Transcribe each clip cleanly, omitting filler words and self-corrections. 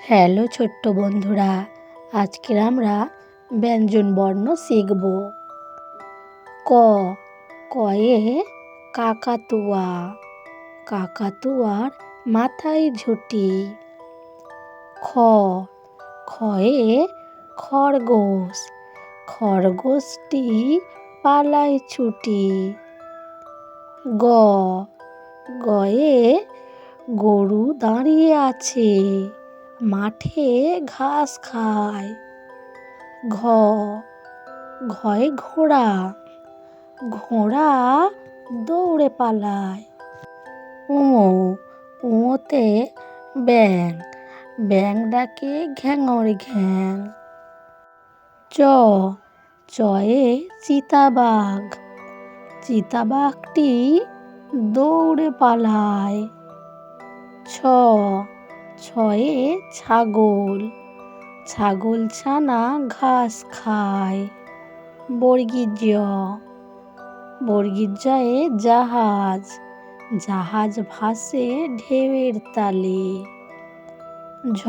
Hello ছোট্ট বন্ধুরা, আজকের আমরা ব্যঞ্জন বর্ণ শিখব। ক, কয়ে কাকাতুয়া, কাকাতুয়ার মাথায় ঝুঁটি। খ, খয়ে খরগোশ, খরগোশটি পালায় ছুটি। গ, গয়ে গরু দাঁড়িয়ে আছে, মাঠে ঘাস খায়। ঘ, ঘয়ে ঘোড়া, ঘোড়া দৌড়ে পালায়। উ, উতে ব্যাঙ, ব্যাঙ ডাকে ঘ্যাঙর ঘ্যাং। চ, চয়ে চিতাবাঘ, চিতাবাঘটি দৌড়ে পালায়। ছ, ছয়ে ছাগল, ছাগল ছানা ঘাস খায়। বর্গীর জ, বর্গীর জয়ে জাহাজ, জাহাজ ভাসে ঢেউয়ের তালে। ঝ,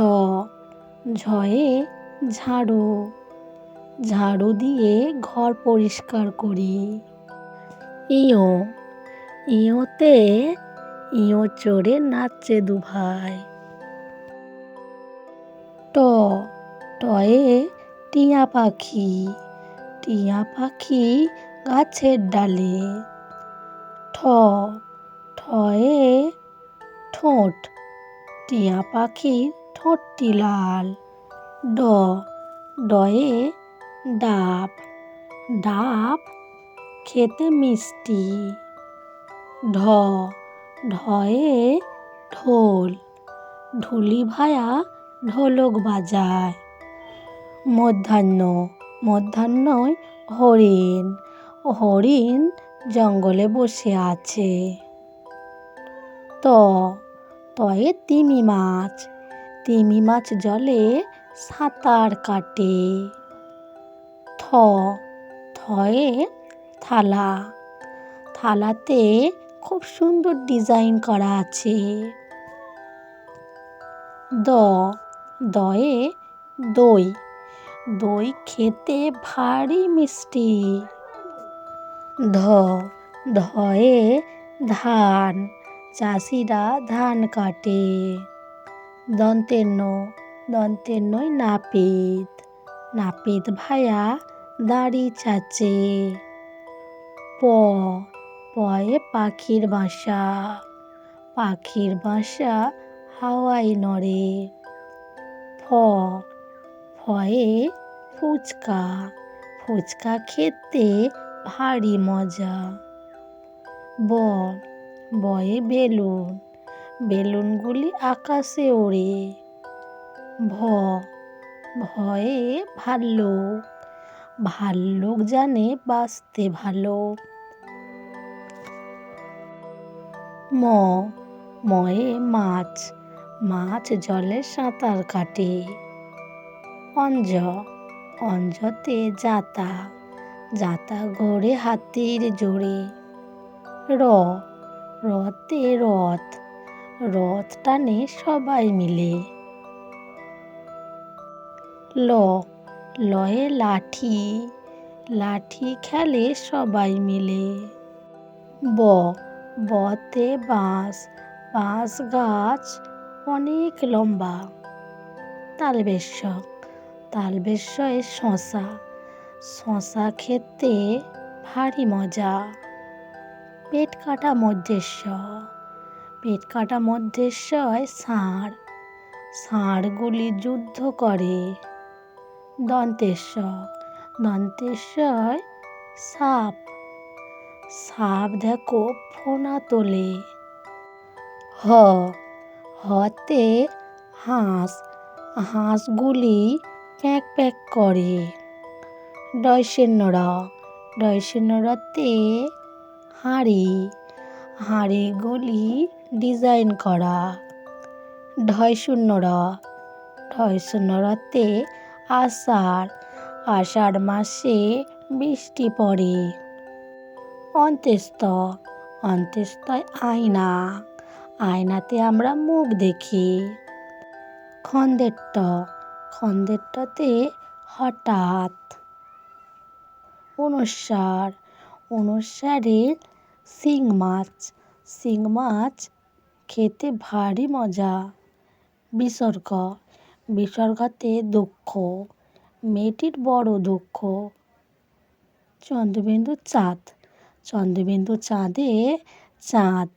ঝয়ে ঝাড়ু, ঝাড়ু দিয়ে ঘর পরিষ্কার করি। ইয়, ইয়তে ইয় চড়ে নাচছে দুভাই। ট, টয়ে টিয়া পাখি, টিয়া পাখি গাছের ডালে। ঠ, ঠয়ে ঠোঁট, টিয়া পাখির ঠোঁটটি লাল। ড, ডয়ে ডাব, ডাব খেতে মিষ্টি। ঢ, ঢয়ে ঢোল, ঢুলি ভায়া ঢোলক বাজায়। মধ্যাহ্ন, মধ্যাহ্নয় হরিণ, হরিণ জঙ্গলে বসে আছে। ত, তয়ে তিমি মাছ, তিমি মাছ জলে সাঁতার কাটে। থ, থয়ে থালা, থালাতে খুব সুন্দর ডিজাইন করা আছে। দ, দয়ে দই, দই খেতে ভারী মিষ্টি। ধ, ধয়ে ধান, চাষিরা ধান কাটে। দন্তের ন, দন্তের নয় নাপিত, নাপিত ভায়া দাড়ি চাচে। প, পয়ে পাখির বাসা, পাখির বাসা হাওয়ায় নড়ে। ফ, ফয়ে ফুচকা, ফুচকা খেতে ভারী মজা। ব, বয়ে বেলুন, বেলুনগুলি আকাশে ওড়ে। ভ, ভয়ে ভাল্লুক, ভাল্লুক জানে বাঁচতে ভালো। ম, ময়ে মাছ, মাছ জলে সাঁতার কাটে। অঞ্জ, অঞ্জতে যাতা, যাতা ঘোরে হাতির জোরে। র, রতে রথ, রথ টানে সবাই মিলে। ল, লয়ে লাঠি, লাঠি খেলে সবাই মিলে। ব, বতে বাঁশ, বাঁশ গাছ অনেক লম্বা। তালবেশ্য, তালবেশ্যে শশা, শশা খেতে ভারী মজা। পেট কাটা মধ্যস্য, পেট কাটা মধ্যস্যয় ষাঁড়, ষাঁড়গুলি যুদ্ধ করে। দন্তেশ্ব, দন্তেশ্বয় সাপ, সাপ দেখো ফোনা তোলে। হ, হতে হাঁস, হাঁসগুলি প্যাঁক প্যাঁক করে। ডয়সেন্য র, ডয়সেন্য রতে হাঁড়ি, হাঁড়িগুলি ডিজাইন করা। ঢয়শূন্য র, ঢয়শূন্য রতে আষাঢ়, আষাঢ় মাসে বৃষ্টি পড়ে। অন্ত্যেস্ত, অন্ত্যেস্তয় আয়না, আয়নাতে আমরা মুখ দেখি। খ, খন্দের ট, খন্দের টতে হঠাৎ। অনুস্বার, অনুস্বারে শিং মাছ, শিং মাছ খেতে ভারী মজা। বিসর্গ, বিসর্গতে দুঃখ, মেয়েটির বড় দুঃখ। চন্দ্রবিন্দু চাঁদ, চন্দ্রবিন্দু চাঁদে চাঁদ।